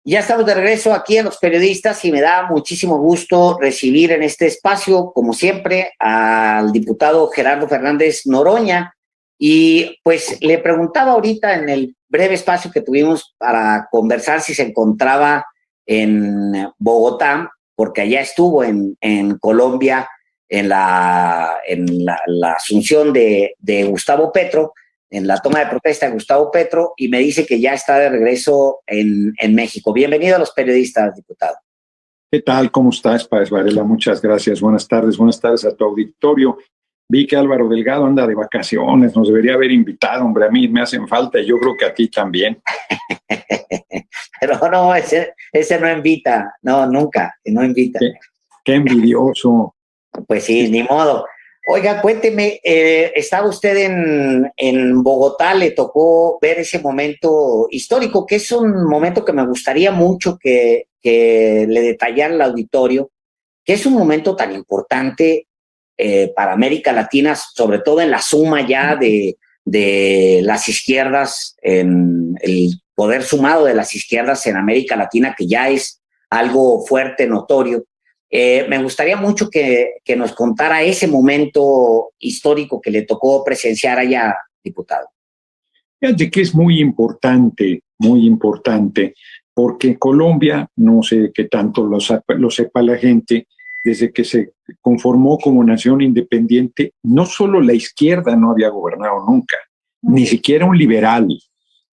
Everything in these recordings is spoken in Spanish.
Ya estamos de regreso aquí en Los Periodistas y me da muchísimo gusto recibir en este espacio, como siempre, al diputado Gerardo Fernández Noroña. Y pues le preguntaba ahorita en el breve espacio que tuvimos para conversar si se encontraba en Bogotá, porque allá estuvo en Colombia en la asunción de Gustavo Petro, en la toma de protesta de Gustavo Petro, y me dice que ya está de regreso en México. Bienvenido a Los Periodistas, diputado. ¿Qué tal? ¿Cómo estás, Páez Varela? Muchas gracias. Buenas tardes a tu auditorio. Vi que Álvaro Delgado anda de vacaciones, nos debería haber invitado, hombre, a mí me hacen falta y yo creo que a ti también. Pero no, ese no invita, no, nunca, no invita. Qué envidioso. Pues sí, ni modo. Oiga, cuénteme, estaba usted en Bogotá, le tocó ver ese momento histórico, que es un momento que me gustaría mucho que le detallara al auditorio, que es un momento tan importante para América Latina, sobre todo en la suma ya de las izquierdas, en el poder sumado de las izquierdas en América Latina, que ya es algo fuerte, notorio. Me gustaría mucho que nos contara ese momento histórico que le tocó presenciar allá, diputado. Fíjate que es muy importante, porque Colombia, no sé qué tanto lo sepa la gente, desde que se conformó como nación independiente, no solo la izquierda no había gobernado nunca, ni siquiera un liberal.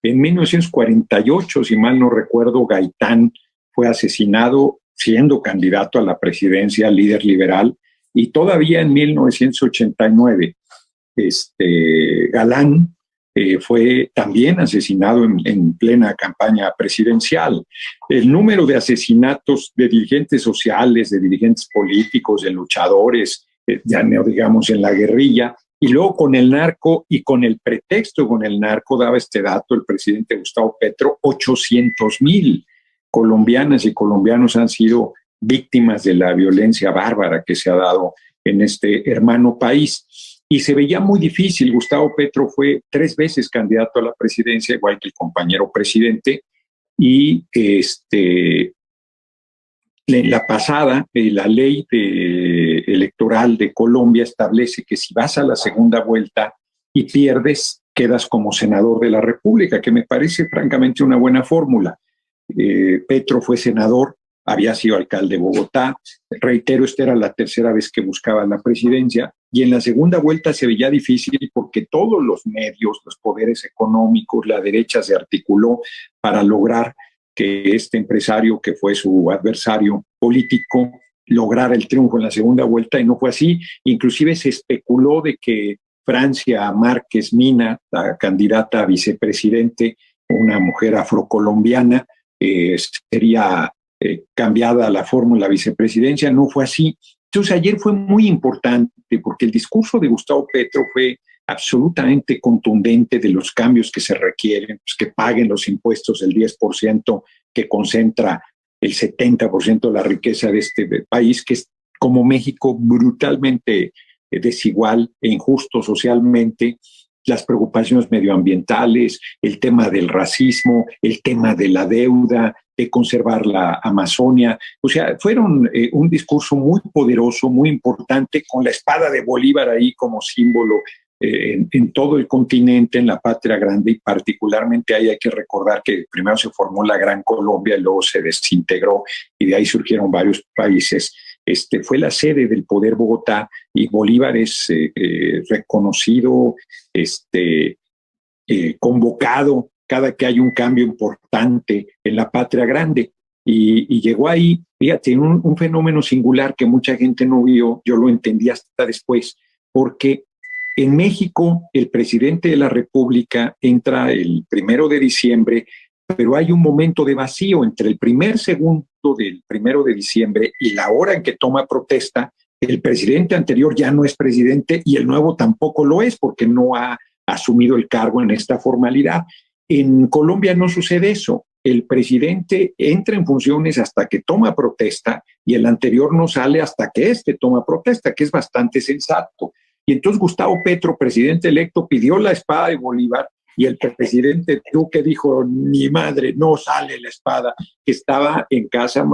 En 1948, si mal no recuerdo, Gaitán fue asesinado siendo candidato a la presidencia, líder liberal, y todavía en 1989, Galán fue también asesinado en plena campaña presidencial. El número de asesinatos de dirigentes sociales, de dirigentes políticos, de luchadores, ya no digamos en la guerrilla, y luego con el narco y con el pretexto con el narco, daba este dato el presidente Gustavo Petro, 800,000 colombianas y colombianos han sido víctimas de la violencia bárbara que se ha dado en este hermano país. Y se veía muy difícil. Gustavo Petro fue 3 veces candidato a la presidencia, igual que el compañero presidente, y la pasada, la ley electoral de Colombia establece que si vas a la segunda vuelta y pierdes, quedas como senador de la República, que me parece francamente una buena fórmula. Petro fue senador, había sido alcalde de Bogotá, reitero, esta era la 3ª vez que buscaba la presidencia, y en la segunda vuelta se veía difícil porque todos los medios, los poderes económicos, la derecha se articuló para lograr que este empresario, que fue su adversario político, lograra el triunfo en la segunda vuelta, y no fue así. Inclusive se especuló de que Francia Márquez Mina, la candidata a vicepresidente, una mujer afrocolombiana, sería cambiada la fórmula vicepresidencia. No fue así. Entonces ayer fue muy importante porque el discurso de Gustavo Petro fue absolutamente contundente de los cambios que se requieren, pues que paguen los impuestos del 10% que concentra el 70% de la riqueza de este país, que es como México brutalmente desigual e injusto socialmente, las preocupaciones medioambientales, el tema del racismo, el tema de la deuda, de conservar la Amazonia. O sea, fueron un discurso muy poderoso, muy importante, con la espada de Bolívar ahí como símbolo en todo el continente, en la patria grande, y particularmente ahí hay que recordar que primero se formó la Gran Colombia y luego se desintegró y de ahí surgieron varios países. Fue la sede del poder Bogotá y Bolívar es reconocido, convocado cada que hay un cambio importante en la patria grande. Y llegó ahí, fíjate, un fenómeno singular que mucha gente no vio, yo lo entendí hasta después, porque en México el presidente de la República entra el 1 de diciembre, pero hay un momento de vacío entre el primer segundo del 1 de diciembre y la hora en que toma protesta. El presidente anterior ya no es presidente y el nuevo tampoco lo es porque no ha asumido el cargo en esta formalidad. En Colombia no sucede eso. El presidente entra en funciones hasta que toma protesta y el anterior no sale hasta que toma protesta, que es bastante sensato. Y entonces Gustavo Petro, presidente electo, pidió la espada de Bolívar y el presidente Duque dijo, ni madre, no sale la espada, que estaba en casa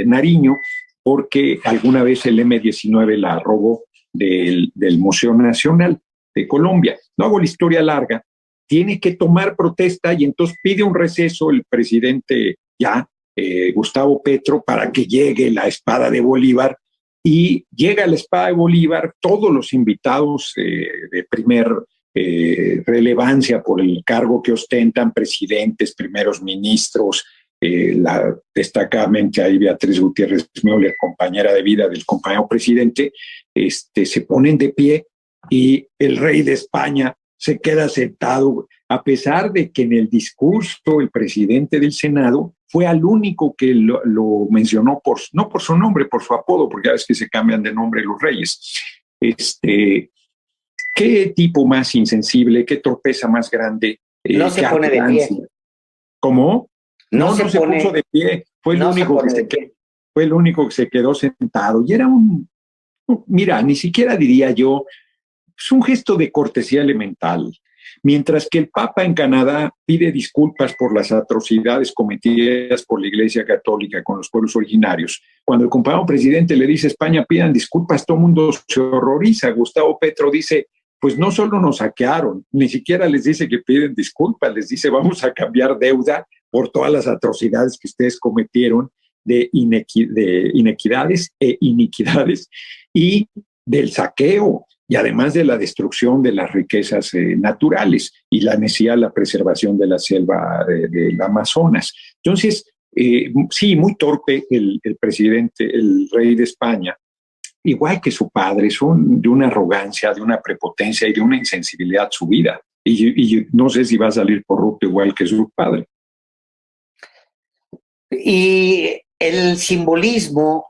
Nariño, porque alguna vez el M-19 la robó del Museo Nacional de Colombia. No hago la historia larga, tiene que tomar protesta y entonces pide un receso el presidente Gustavo Petro, para que llegue la espada de Bolívar, y llega la espada de Bolívar, todos los invitados de primer relevancia por el cargo que ostentan, presidentes, primeros ministros, destacadamente ahí Beatriz Gutiérrez Müller, compañera de vida del compañero presidente, se ponen de pie y el rey de España se queda sentado, a pesar de que en el discurso el presidente del Senado fue al único que lo mencionó, no por su nombre, por su apodo, porque ya ves que se cambian de nombre los reyes. ¿Qué tipo más insensible, qué torpeza más grande? No se pone de pie. ¿Cómo? No se puso de pie, fue el único que se quedó sentado. Y era mira, ni siquiera diría yo, es un gesto de cortesía elemental. Mientras que el Papa en Canadá pide disculpas por las atrocidades cometidas por la Iglesia Católica con los pueblos originarios, cuando el compañero presidente le dice a España pidan disculpas, todo el mundo se horroriza. Gustavo Petro dice, pues no solo nos saquearon, ni siquiera les dice que piden disculpas, les dice vamos a cambiar deuda por todas las atrocidades que ustedes cometieron de inequidades e iniquidades y del saqueo, y además de la destrucción de las riquezas naturales y la necesidad de la preservación de la selva del Amazonas. Entonces, sí, muy torpe el presidente, el rey de España, igual que su padre, son de una arrogancia, de una prepotencia y de una insensibilidad su vida. Y no sé si va a salir corrupto igual que su padre. Y el simbolismo,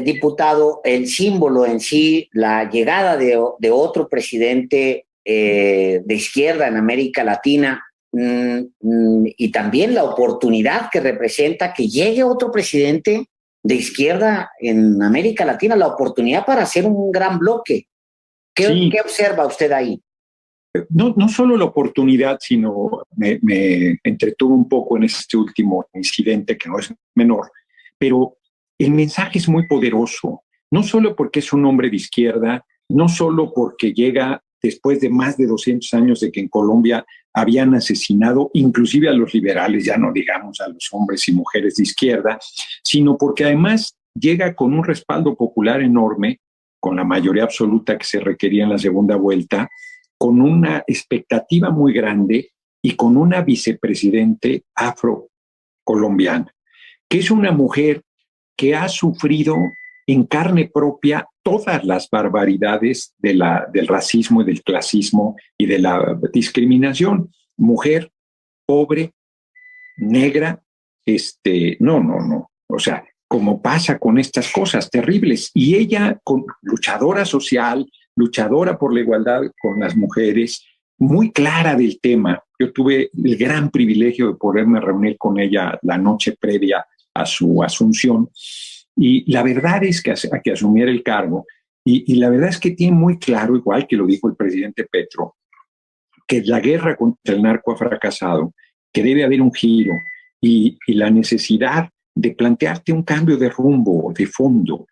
diputado, el símbolo en sí, la llegada de otro presidente de izquierda en América Latina, y también la oportunidad que representa que llegue otro presidente de izquierda en América Latina, la oportunidad para hacer un gran bloque. ¿Qué observa usted ahí? No solo la oportunidad, sino me entretuvo un poco en este último incidente, que no es menor, pero el mensaje es muy poderoso, no solo porque es un hombre de izquierda, no solo porque llega después de más de 200 años de que en Colombia habían asesinado inclusive a los liberales, ya no digamos a los hombres y mujeres de izquierda, sino porque además llega con un respaldo popular enorme, con la mayoría absoluta que se requería en la segunda vuelta, con una expectativa muy grande y con una vicepresidente afrocolombiana, que es una mujer que ha sufrido en carne propia todas las barbaridades del racismo y del clasismo y de la discriminación. Mujer pobre, negra, no. O sea, como pasa con estas cosas terribles. Y ella, luchadora social, luchadora por la igualdad con las mujeres, muy clara del tema. Yo tuve el gran privilegio de poderme reunir con ella la noche previa a su asunción, y la verdad es que a que asumiera el cargo, y la verdad es que tiene muy claro, igual que lo dijo el presidente Petro, que la guerra contra el narco ha fracasado, que debe haber un giro y la necesidad de plantearte un cambio de rumbo, de fondo.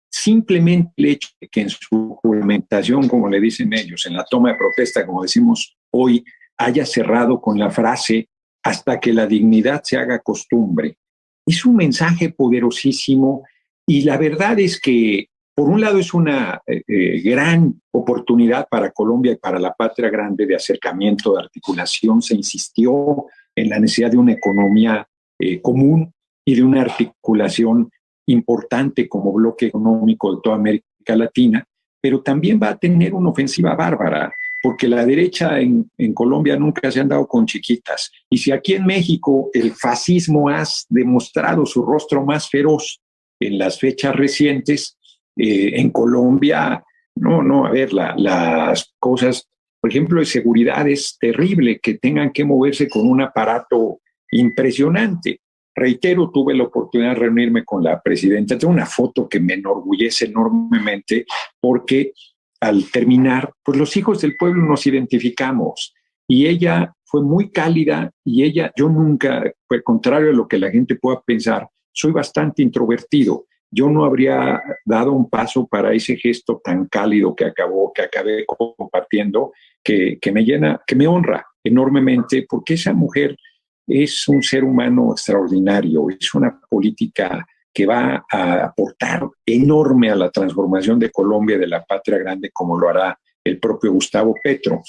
Simplemente el hecho de que en su juramentación, como le dicen ellos, en la toma de protesta, como decimos hoy, haya cerrado con la frase hasta que la dignidad se haga costumbre. Es un mensaje poderosísimo, y la verdad es que, por un lado, es una gran oportunidad para Colombia y para la patria grande de acercamiento, de articulación. Se insistió en la necesidad de una economía común y de una articulación importante como bloque económico de toda América Latina, pero también va a tener una ofensiva bárbara, porque la derecha en Colombia nunca se han dado con chiquitas. Y si aquí en México el fascismo ha demostrado su rostro más feroz en las fechas recientes, en Colombia, a ver, las cosas, por ejemplo, de seguridad es terrible, que tengan que moverse con un aparato impresionante. Reitero, tuve la oportunidad de reunirme con la presidenta. Tengo una foto que me enorgullece enormemente, porque al terminar, pues los hijos del pueblo nos identificamos, y ella fue muy cálida y ella, yo nunca, por contrario a lo que la gente pueda pensar, soy bastante introvertido. Yo no habría dado un paso para ese gesto tan cálido que acabé compartiendo, que me llena, que me honra enormemente, porque esa mujer es un ser humano extraordinario, es una política que va a aportar enorme a la transformación de Colombia, de la patria grande, como lo hará el propio Gustavo Petro.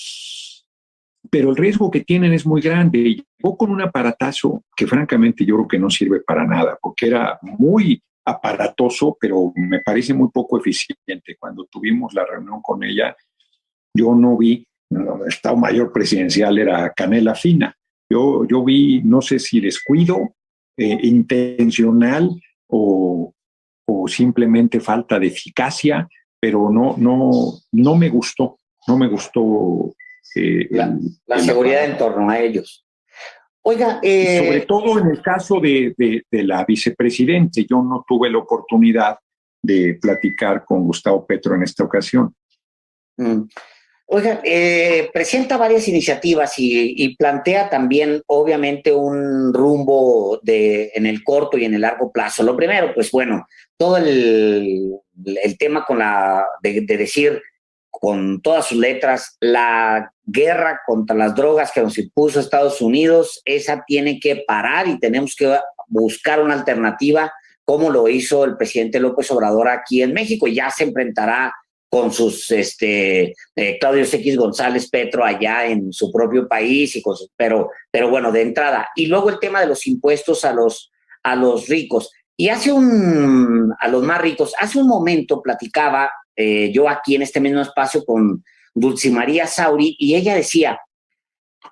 Pero el riesgo que tienen es muy grande. Y llegó con un aparatazo que francamente yo creo que no sirve para nada, porque era muy aparatoso, pero me parece muy poco eficiente. Cuando tuvimos la reunión con ella, yo no vi, no, el Estado Mayor Presidencial era canela fina. Yo vi, no sé si descuido intencional o simplemente falta de eficacia, pero no me gustó, no me gustó la seguridad en torno a ellos. Oiga, sobre todo en el caso de la vicepresidente, yo no tuve la oportunidad de platicar con Gustavo Petro en esta ocasión. Oiga, presenta varias iniciativas y plantea también, obviamente, un rumbo en el corto y en el largo plazo. Lo primero, pues bueno, todo el tema de decir con todas sus letras, la guerra contra las drogas que nos impuso Estados Unidos, esa tiene que parar y tenemos que buscar una alternativa, como lo hizo el presidente López Obrador aquí en México. Ya se enfrentará con sus Claudio X González Petro allá en su propio país, pero bueno, de entrada. Y luego el tema de los impuestos a los ricos. Y a los más ricos. Hace un momento platicaba yo aquí en este mismo espacio con Dulcimaría Sauri, y ella decía,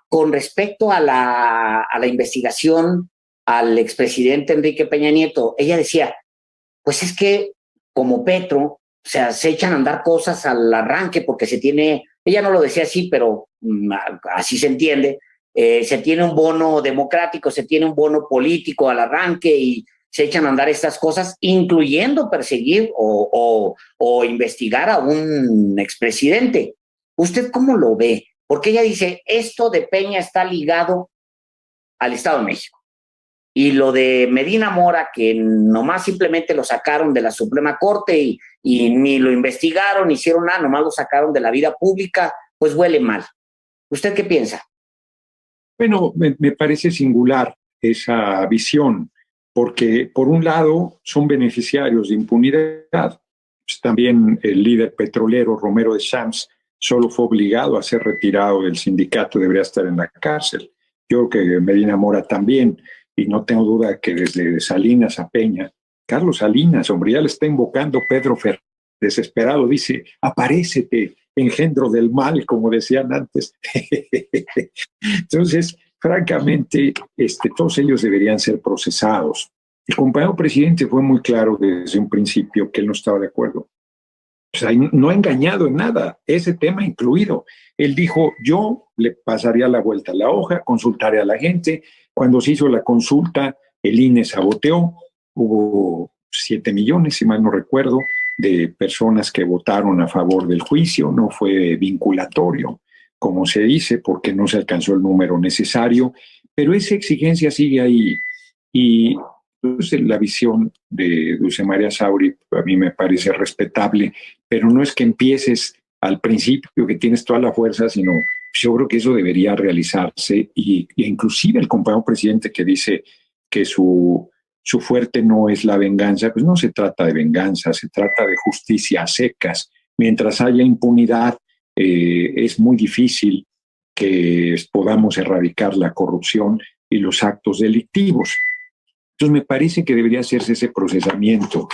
con respecto a la investigación al expresidente Enrique Peña Nieto, ella decía, pues es que como Petro, o sea, se echan a andar cosas al arranque porque ella no lo decía así, pero así se entiende, se tiene un bono democrático, se tiene un bono político al arranque y se echan a andar estas cosas, incluyendo perseguir o investigar a un expresidente. ¿Usted cómo lo ve? Porque ella dice, esto de Peña está ligado al Estado de México. Y lo de Medina Mora, que nomás simplemente lo sacaron de la Suprema Corte y ni lo investigaron, ni hicieron nada, nomás lo sacaron de la vida pública, pues huele mal. ¿Usted qué piensa? Bueno, me parece singular esa visión, porque por un lado son beneficiarios de impunidad. Pues también el líder petrolero Romero de Champs solo fue obligado a ser retirado del sindicato, debería estar en la cárcel. Yo creo que Medina Mora también, y no tengo duda que desde Salinas a Peña, Carlos Salinas, hombre, ya le está invocando Pedro Ferrer, desesperado, dice, aparécete, engendro del mal, como decían antes. Entonces, francamente, todos ellos deberían ser procesados. El compañero presidente fue muy claro desde un principio que él no estaba de acuerdo. O sea, no ha engañado en nada, ese tema incluido. Él dijo, yo le pasaría la vuelta a la hoja, consultaré a la gente. Cuando se hizo la consulta, el INE saboteó, hubo 7 millones, si mal no recuerdo, de personas que votaron a favor del juicio, no fue vinculatorio, como se dice, porque no se alcanzó el número necesario, pero esa exigencia sigue ahí. Y pues, la visión de Dulcemaría Sauri a mí me parece respetable, pero no es que empieces al principio que tienes toda la fuerza, sino yo creo que eso debería realizarse y inclusive el compañero presidente que dice que su fuerte no es la venganza, pues no se trata de venganza, se trata de justicia a secas. Mientras haya impunidad, es muy difícil que podamos erradicar la corrupción y los actos delictivos. Entonces me parece que debería hacerse ese procesamiento.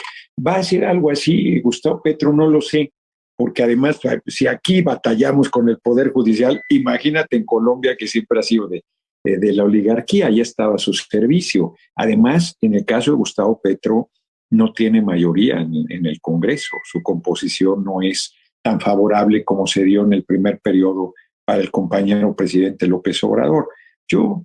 ¿Va a ser algo así, Gustavo Petro? No lo sé, porque además, si aquí batallamos con el Poder Judicial, imagínate en Colombia, que siempre ha sido de la oligarquía, ya estaba a su servicio. Además, en el caso de Gustavo Petro, no tiene mayoría en el Congreso, su composición no es tan favorable como se dio en el primer periodo para el compañero presidente López Obrador. Yo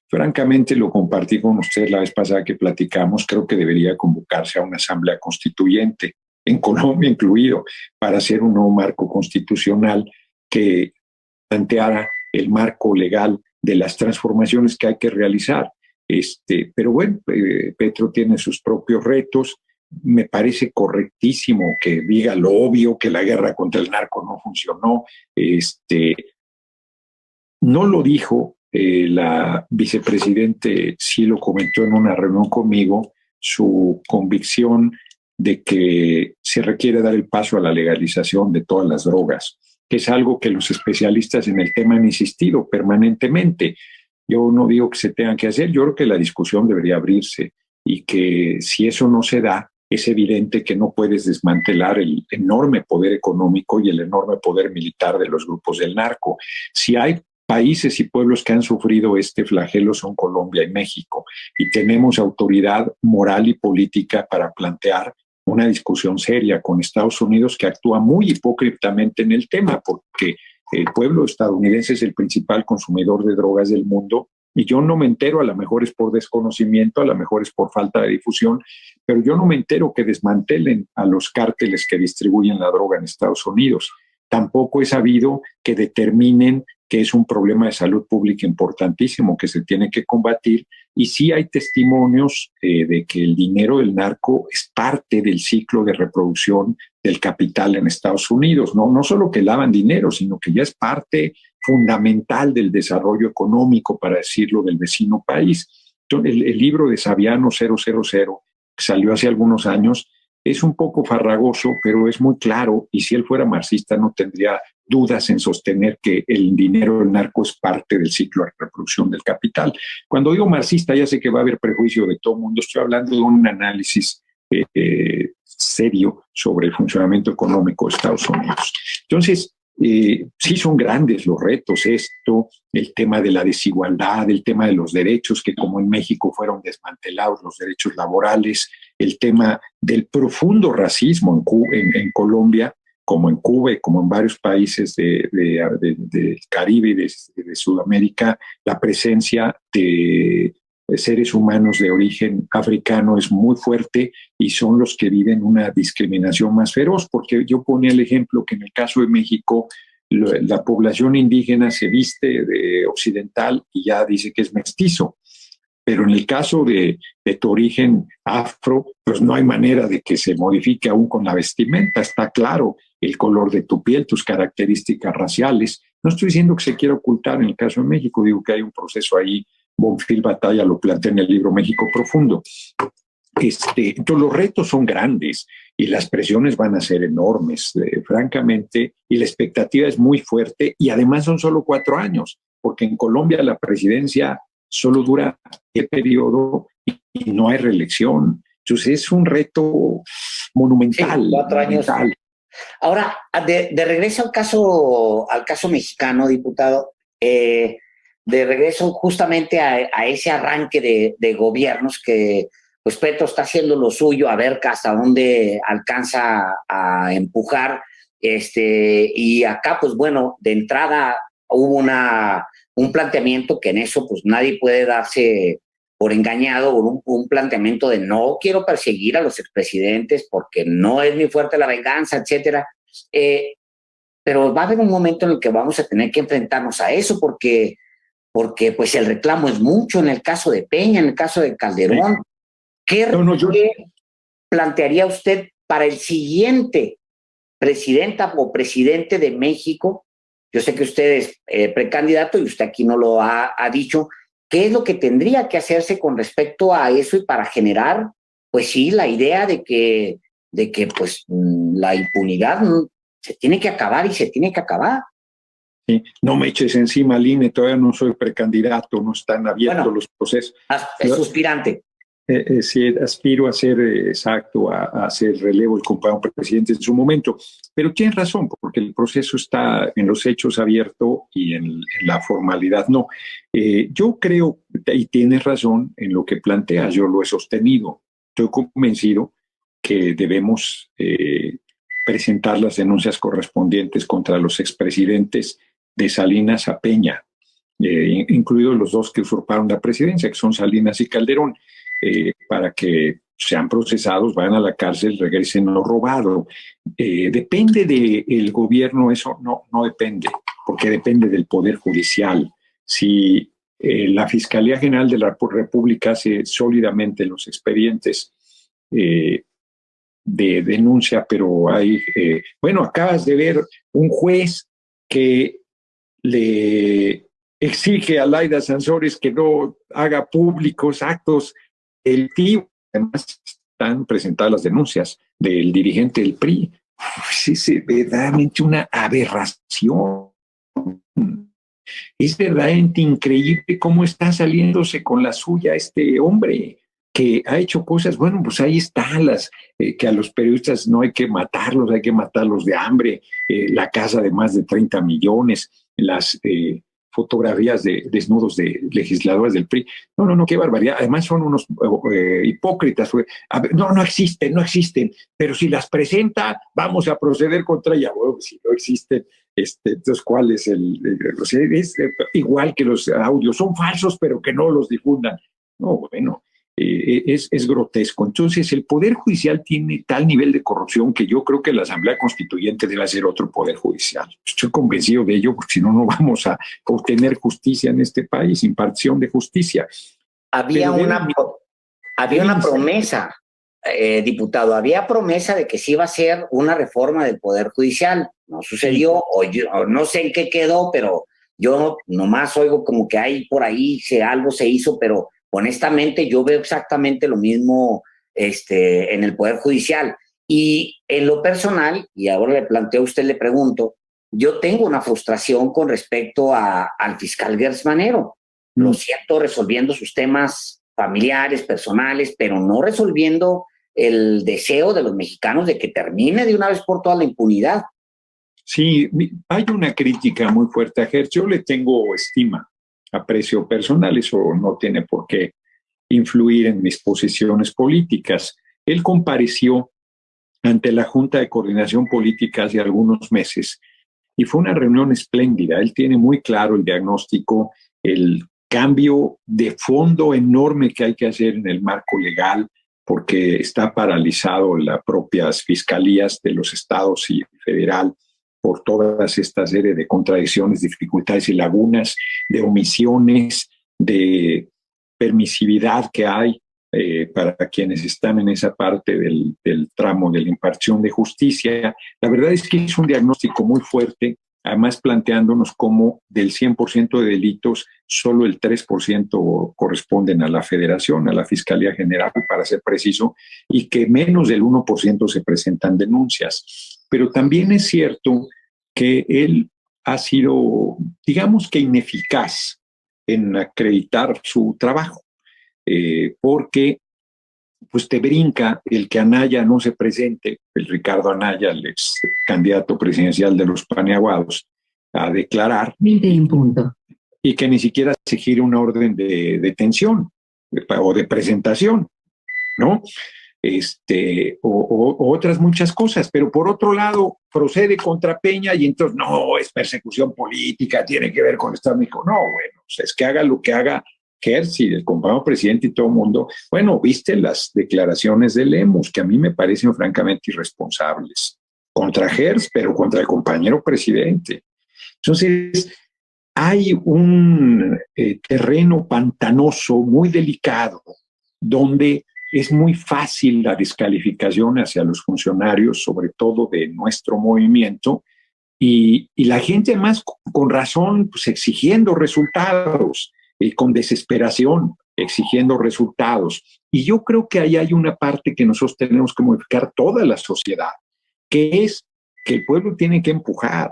francamente lo compartí con usted la vez pasada que platicamos, creo que debería convocarse a una asamblea constituyente, en Colombia incluido, para hacer un nuevo marco constitucional que planteara el marco legal de las transformaciones que hay que realizar. Pero bueno, Petro tiene sus propios retos. Me parece correctísimo que diga lo obvio, que la guerra contra el narco no funcionó. No lo dijo, la vicepresidente sí lo comentó en una reunión conmigo, su convicción de que se requiere dar el paso a la legalización de todas las drogas, que es algo que los especialistas en el tema han insistido permanentemente. Yo no digo que se tengan que hacer, yo creo que la discusión debería abrirse y que si eso no se da, es evidente que no puedes desmantelar el enorme poder económico y el enorme poder militar de los grupos del narco. Si hay países y pueblos que han sufrido este flagelo son Colombia y México, y tenemos autoridad moral y política para plantear una discusión seria con Estados Unidos, que actúa muy hipócritamente en el tema, porque el pueblo estadounidense es el principal consumidor de drogas del mundo, y yo no me entero, a lo mejor es por desconocimiento, a lo mejor es por falta de difusión, pero yo no me entero que desmantelen a los cárteles que distribuyen la droga en Estados Unidos. Tampoco he sabido que determinen que es un problema de salud pública importantísimo que se tiene que combatir, y sí hay testimonios de que el dinero del narco es parte del ciclo de reproducción del capital en Estados Unidos, no solo que lavan dinero, sino que ya es parte fundamental del desarrollo económico, para decirlo, del vecino país. Entonces, el libro de Saviano 000, que salió hace algunos años, es un poco farragoso, pero es muy claro, y si él fuera marxista no tendría dudas en sostener que el dinero del narco es parte del ciclo de reproducción del capital. Cuando digo marxista, ya sé que va a haber prejuicio de todo el mundo, estoy hablando de un análisis serio sobre el funcionamiento económico de Estados Unidos. Entonces, sí son grandes los retos esto, el tema de la desigualdad, el tema de los derechos que como en México fueron desmantelados, los derechos laborales, el tema del profundo racismo en Colombia, como en Cuba y como en varios países del Caribe y de Sudamérica, la presencia de seres humanos de origen africano es muy fuerte y son los que viven una discriminación más feroz, porque yo ponía el ejemplo que en el caso de México la población indígena se viste de occidental y ya dice que es mestizo, pero en el caso de tu origen afro, pues no hay manera de que se modifique aún con la vestimenta, está claro el color de tu piel, tus características raciales. No estoy diciendo que se quiera ocultar en el caso de México, digo que hay un proceso ahí. Bonfil Batalla lo plantea en el libro México Profundo. Entonces los retos son grandes y las presiones van a ser enormes, francamente, y la expectativa es muy fuerte, y además son solo 4 años, porque en Colombia la presidencia solo dura el periodo y no hay reelección. Entonces es un reto monumental. Sí, 4 años. Monumental. Ahora, de regreso al caso mexicano, diputado, de regreso justamente a ese arranque de gobiernos que pues Petro está haciendo lo suyo, a ver hasta dónde alcanza a empujar, y acá pues bueno, de entrada hubo un planteamiento que en eso pues nadie puede darse por engañado, un planteamiento de no quiero perseguir a los expresidentes porque no es muy fuerte la venganza, etcétera. Pero va a haber un momento en el que vamos a tener que enfrentarnos a eso porque pues el reclamo es mucho en el caso de Peña, en el caso de Calderón. Sí. ¿Qué plantearía usted para el siguiente presidenta o presidente de México? Yo sé que usted es precandidato y usted aquí no lo ha dicho. ¿Qué es lo que tendría que hacerse con respecto a eso y para generar, pues sí, la idea de que pues la impunidad se tiene que acabar y se tiene que acabar? Sí. No me eches encima, Aline, todavía no soy precandidato, no están abiertos los procesos. Es suspirante. Sí, aspiro a ser exacto, a hacer relevo el compañero presidente en su momento. Pero tienes razón, porque el proceso está en los hechos abierto y en la formalidad no. Yo creo, y tienes razón en lo que planteas, yo lo he sostenido. Estoy convencido que debemos presentar las denuncias correspondientes contra los expresidentes de Salinas a Peña, incluidos los 2 que usurparon la presidencia, que son Salinas y Calderón. Para que sean procesados, vayan a la cárcel, regresen lo robado. ¿Depende del gobierno? Eso no depende, porque depende del Poder Judicial. si la Fiscalía General de la República hace sólidamente los expedientes de denuncia, pero hay, bueno, acabas de ver un juez que le exige a Laida Sansores que no haga públicos actos delictivos. Además, están presentadas las denuncias del dirigente del PRI. Pues es verdaderamente una aberración. Es verdaderamente increíble cómo está saliéndose con la suya este hombre que ha hecho cosas. Bueno, pues ahí están las que a los periodistas no hay que matarlos, hay que matarlos de hambre, la casa de más de 30 millones, las fotografías de desnudos de legisladores del PRI. No, qué barbaridad. Además son unos hipócritas. No existen, pero si las presenta, vamos a proceder contra ella. Bueno, si no existen, entonces, ¿cuál es es igual que los audios, son falsos, pero que no los difundan? No, bueno, es grotesco. Entonces, el Poder Judicial tiene tal nivel de corrupción que yo creo que la Asamblea Constituyente debe ser otro Poder Judicial. Estoy convencido de ello, porque si no, no vamos a obtener justicia en este país, impartición de justicia. Había una promesa, diputado, había promesa de que sí iba a ser una reforma del Poder Judicial. No sucedió, o no sé en qué quedó, pero yo nomás oigo como que hay por ahí, algo se hizo, pero honestamente yo veo exactamente lo mismo en el Poder Judicial. Y en lo personal, y ahora le planteo a usted, le pregunto, yo tengo una frustración con respecto al fiscal Gers Manero. Lo siento resolviendo sus temas familiares, personales, pero no resolviendo el deseo de los mexicanos de que termine de una vez por todas la impunidad. Sí, hay una crítica muy fuerte a Gers. Yo le tengo estima, aprecio personal, eso no tiene por qué influir en mis posiciones políticas. Él compareció ante la Junta de Coordinación Política hace algunos meses y fue una reunión espléndida. Él tiene muy claro el diagnóstico, el cambio de fondo enorme que hay que hacer en el marco legal, porque está paralizado las propias fiscalías de los estados y federal por todas esta serie de contradicciones, dificultades y lagunas, de omisiones, de permisividad que hay para quienes están en esa parte del tramo de la impartición de justicia. La verdad es que es un diagnóstico muy fuerte, además planteándonos cómo del 100% de delitos, solo el 3% corresponden a la Federación, a la Fiscalía General, para ser preciso, y que menos del 1% se presentan denuncias. Pero también es cierto que él ha sido, digamos que ineficaz en acreditar su trabajo, porque pues te brinca el que Anaya no se presente, el Ricardo Anaya, el ex candidato presidencial de los Paneaguados, a declarar. 20 en punto. Y que ni siquiera se gire una orden de detención o de presentación, ¿no? O otras muchas cosas, pero por otro lado procede contra Peña y entonces no, es persecución política, tiene que ver con Estado México. No, bueno, pues es que haga lo que haga Gers y el compañero presidente y todo el mundo. Bueno, viste las declaraciones de Lemus, que a mí me parecen francamente irresponsables, contra Gers, pero contra el compañero presidente. Entonces, hay un terreno pantanoso muy delicado donde es muy fácil la descalificación hacia los funcionarios, sobre todo de nuestro movimiento, y la gente además con razón, pues exigiendo resultados, con desesperación, exigiendo resultados. Y yo creo que ahí hay una parte que nosotros tenemos que modificar toda la sociedad, que es que el pueblo tiene que empujar,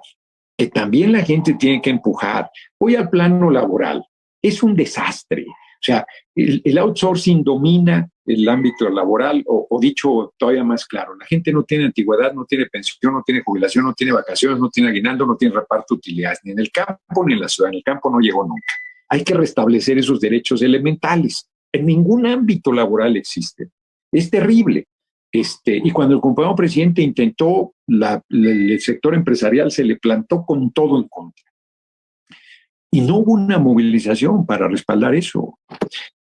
que también la gente tiene que empujar. Voy al plano laboral, es un desastre. O sea, el outsourcing domina el ámbito laboral, o dicho todavía más claro, la gente no tiene antigüedad, no tiene pensión, no tiene jubilación, no tiene vacaciones, no tiene aguinaldo, no tiene reparto de utilidades, ni en el campo ni en la ciudad. En el campo no llegó nunca. Hay que restablecer esos derechos elementales. En ningún ámbito laboral existe. Es terrible. Y cuando el compañero presidente intentó, el sector empresarial se le plantó con todo en contra. Y no hubo una movilización para respaldar eso.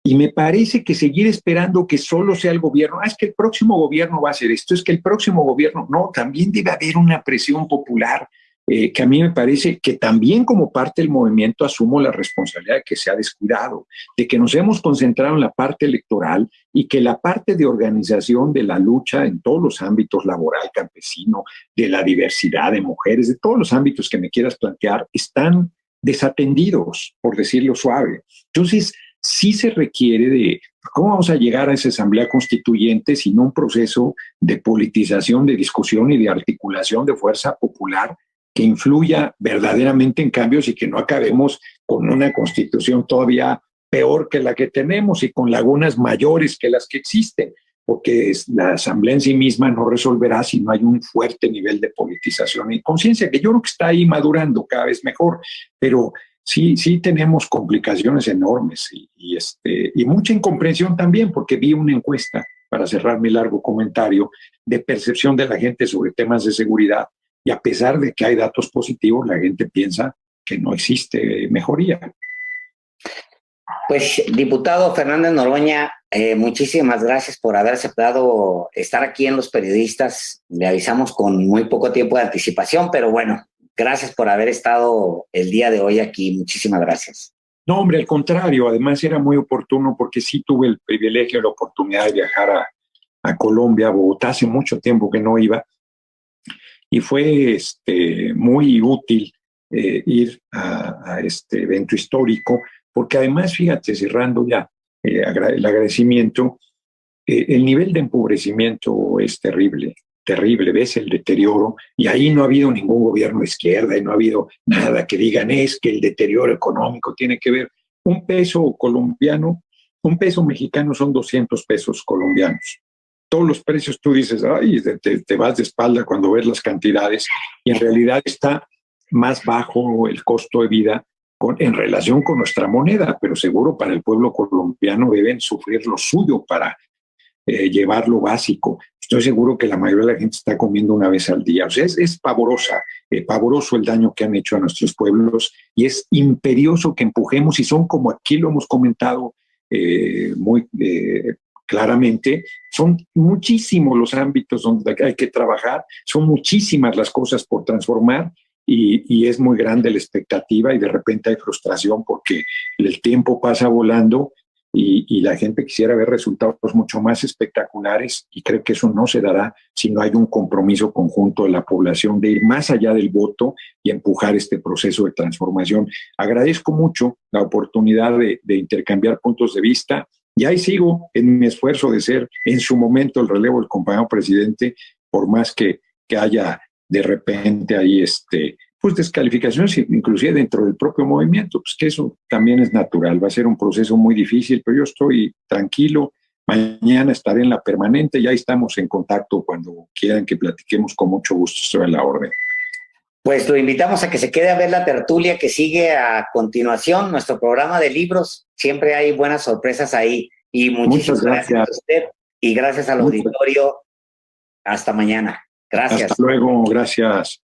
Y me parece que seguir esperando que solo sea el gobierno, es que el próximo gobierno va a hacer esto, es que el próximo gobierno, no, también debe haber una presión popular que a mí me parece que también como parte del movimiento asumo la responsabilidad de que se ha descuidado, de que nos hemos concentrado en la parte electoral y que la parte de organización de la lucha en todos los ámbitos, laboral, campesino, de la diversidad de mujeres, de todos los ámbitos que me quieras plantear, están desatendidos, por decirlo suave. Entonces, sí se requiere de cómo vamos a llegar a esa asamblea constituyente sin un proceso de politización, de discusión y de articulación de fuerza popular que influya verdaderamente en cambios y que no acabemos con una constitución todavía peor que la que tenemos y con lagunas mayores que las que existen, porque la asamblea en sí misma no resolverá si no hay un fuerte nivel de politización y conciencia, que yo creo que está ahí madurando cada vez mejor, pero sí tenemos complicaciones enormes y mucha incomprensión también, porque vi una encuesta, para cerrar mi largo comentario, de percepción de la gente sobre temas de seguridad, y a pesar de que hay datos positivos, la gente piensa que no existe mejoría. Pues, diputado Fernández Noroña, muchísimas gracias por haber aceptado estar aquí en Los Periodistas. Le avisamos con muy poco tiempo de anticipación, pero bueno, gracias por haber estado el día de hoy aquí. Muchísimas gracias. No, hombre, al contrario, además era muy oportuno porque sí tuve el privilegio y la oportunidad de viajar a Colombia, a Bogotá, hace mucho tiempo que no iba, y fue muy útil ir a este evento histórico, porque además, fíjate, cerrando ya el agradecimiento, el nivel de empobrecimiento es terrible, terrible, ves el deterioro, y ahí no ha habido ningún gobierno de izquierda y no ha habido nada que digan es que el deterioro económico tiene que ver. Un peso colombiano, un peso mexicano son 200 pesos colombianos. Todos los precios tú dices, ay, te vas de espalda cuando ves las cantidades, y en realidad está más bajo el costo de vida en relación con nuestra moneda, pero seguro para el pueblo colombiano deben sufrir lo suyo para llevar lo básico. Estoy seguro que la mayoría de la gente está comiendo una vez al día. O sea, es pavoroso el daño que han hecho a nuestros pueblos, y es imperioso que empujemos, y son, como aquí lo hemos comentado muy claramente, son muchísimos los ámbitos donde hay que trabajar, son muchísimas las cosas por transformar, y es muy grande la expectativa, y de repente hay frustración porque el tiempo pasa volando, y la gente quisiera ver resultados mucho más espectaculares, y creo que eso no se dará si no hay un compromiso conjunto de la población de ir más allá del voto y empujar este proceso de transformación. Agradezco mucho la oportunidad de intercambiar puntos de vista, y ahí sigo en mi esfuerzo de ser en su momento el relevo del compañero presidente, por más que haya de repente ahí pues descalificaciones, inclusive dentro del propio movimiento, pues que eso también es natural. Va a ser un proceso muy difícil, pero yo estoy tranquilo. Mañana estaré en la permanente, ya estamos en contacto cuando quieran que platiquemos, con mucho gusto, estoy a la orden. Pues lo invitamos a que se quede a ver la tertulia que sigue a continuación, nuestro programa de libros. Siempre hay buenas sorpresas ahí. Y muchísimas gracias a usted y gracias al auditorio. Hasta mañana. Gracias. Hasta luego, gracias.